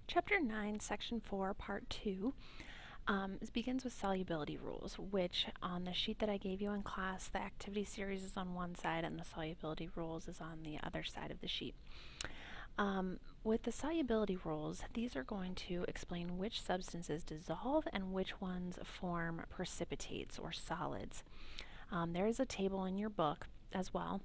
Chapter 9, Section 4, Part 2 begins with solubility rules, which on the sheet that I gave you in class, the activity series is on one side and the solubility rules is on the other side of the sheet. With the solubility rules, these are going to explain which substances dissolve and which ones form precipitates or solids. There is a table in your book as well.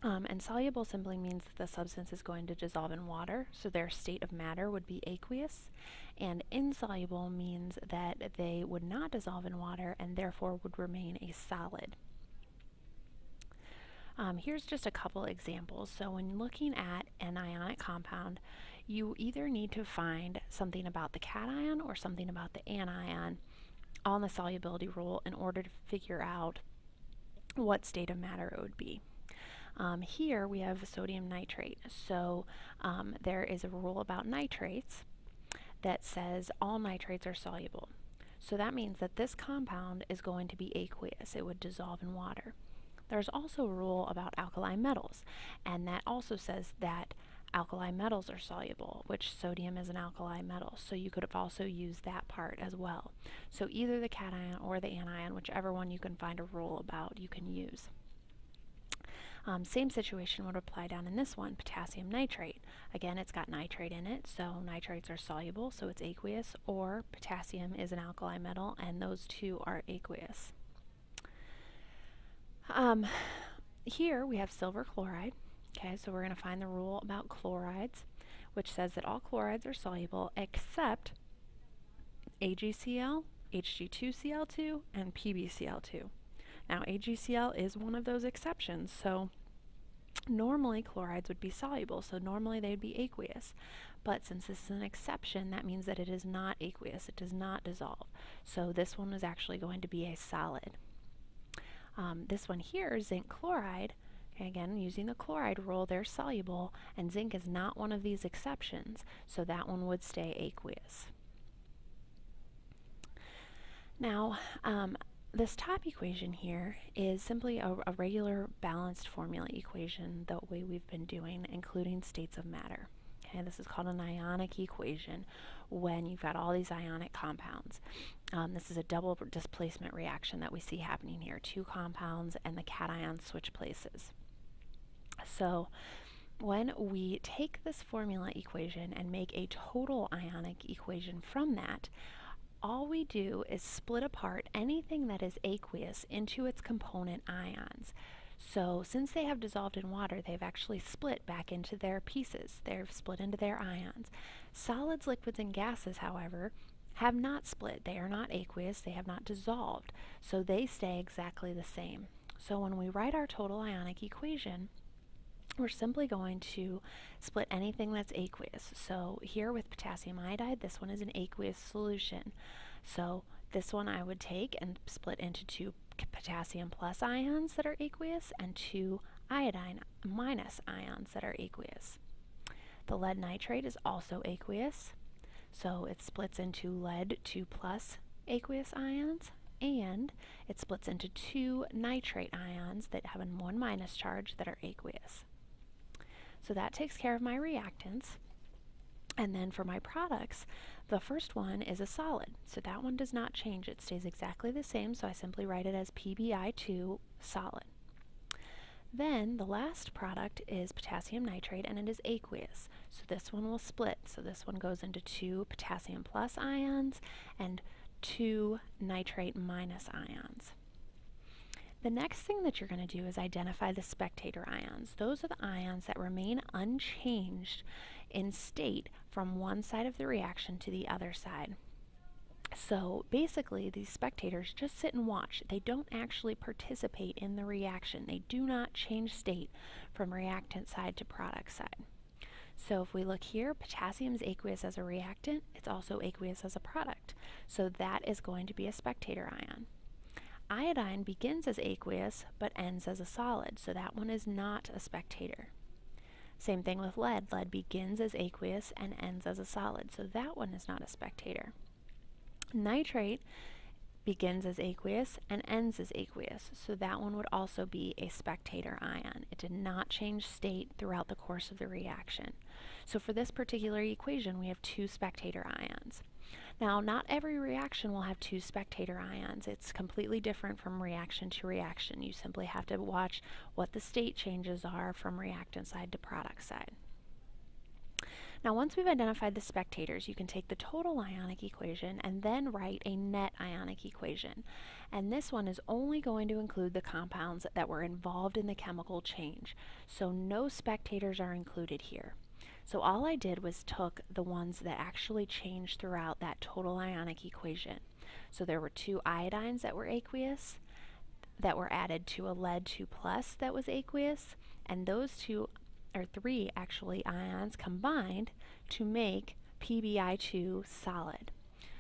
And soluble simply means that the substance is going to dissolve in water, so their state of matter would be aqueous, and insoluble means that they would not dissolve in water and therefore would remain a solid. Here's just a couple examples. So when looking at an ionic compound, you either need to find something about the cation or something about the anion on the solubility rule in order to figure out what state of matter it would be. Here we have sodium nitrate. So there is a rule about nitrates that says all nitrates are soluble. So that means that this compound is going to be aqueous. It would dissolve in water. There's also a rule about alkali metals, and that also says that alkali metals are soluble, which sodium is an alkali metal. So you could have also used that part as well. So either the cation or the anion, whichever one you can find a rule about, you can use. Same situation would apply down in this one, potassium nitrate. Again, it's got nitrate in it, so nitrates are soluble, so it's aqueous, or potassium is an alkali metal, and those two are aqueous. Here we have silver chloride. Okay, so we're going to find the rule about chlorides, which says that all chlorides are soluble except AgCl, Hg2Cl2, and PbCl2. Now, AgCl is one of those exceptions, so normally chlorides would be soluble, so normally they would be aqueous. But since this is an exception, that means that it is not aqueous, it does not dissolve. So this one is actually going to be a solid. This one here, zinc chloride, again, using the chloride rule, they're soluble, and zinc is not one of these exceptions, so that one would stay aqueous. Now, this top equation here is simply a regular balanced formula equation the way we've been doing, including states of matter. Okay, this is called an ionic equation when you've got all these ionic compounds. This is a double displacement reaction that we see happening here. Two compounds and the cations switch places. So when we take this formula equation and make a total ionic equation from that, all we do is split apart anything that is aqueous into its component ions. So since they have dissolved in water, they've actually split back into their pieces. They've split into their ions. Solids, liquids, and gases, however, have not split. They are not aqueous. They have not dissolved. So they stay exactly the same. So when we write our total ionic equation, we're simply going to split anything that's aqueous. So here with potassium iodide, this one is an aqueous solution. So this one I would take and split into two potassium plus ions that are aqueous and two iodine minus ions that are aqueous. The lead nitrate is also aqueous, so it splits into lead 2 plus aqueous ions, and it splits into two nitrate ions that have a 1 minus charge that are aqueous. So that takes care of my reactants. And then for my products, the first one is a solid. So that one does not change. It stays exactly the same, so I simply write it as PbI2 solid. Then the last product is potassium nitrate, and it is aqueous. So this one will split. So this one goes into two potassium plus ions and two nitrate minus ions. The next thing that you're going to do is identify the spectator ions. Those are the ions that remain unchanged in state from one side of the reaction to the other side. So basically, these spectators just sit and watch. They don't actually participate in the reaction. They do not change state from reactant side to product side. So if we look here, potassium is aqueous as a reactant. It's also aqueous as a product. So that is going to be a spectator ion. Iodine begins as aqueous but ends as a solid, so that one is not a spectator. Same thing with lead. Lead begins as aqueous and ends as a solid, so that one is not a spectator. Nitrate begins as aqueous and ends as aqueous, so that one would also be a spectator ion. It did not change state throughout the course of the reaction. So for this particular equation, we have 2 spectator ions. Now, not every reaction will have 2 spectator ions. It's completely different from reaction to reaction. You simply have to watch what the state changes are from reactant side to product side. Now, once we've identified the spectators, you can take the total ionic equation and then write a net ionic equation. And this one is only going to include the compounds that were involved in the chemical change. So no spectators are included here. So all I did was took the ones that actually changed throughout that total ionic equation. So there were 2 iodines that were aqueous, that were added to a lead 2+ that was aqueous, and those 3 actually ions combined to make PbI2 solid.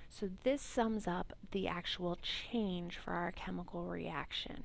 So this sums up the actual change for our chemical reaction.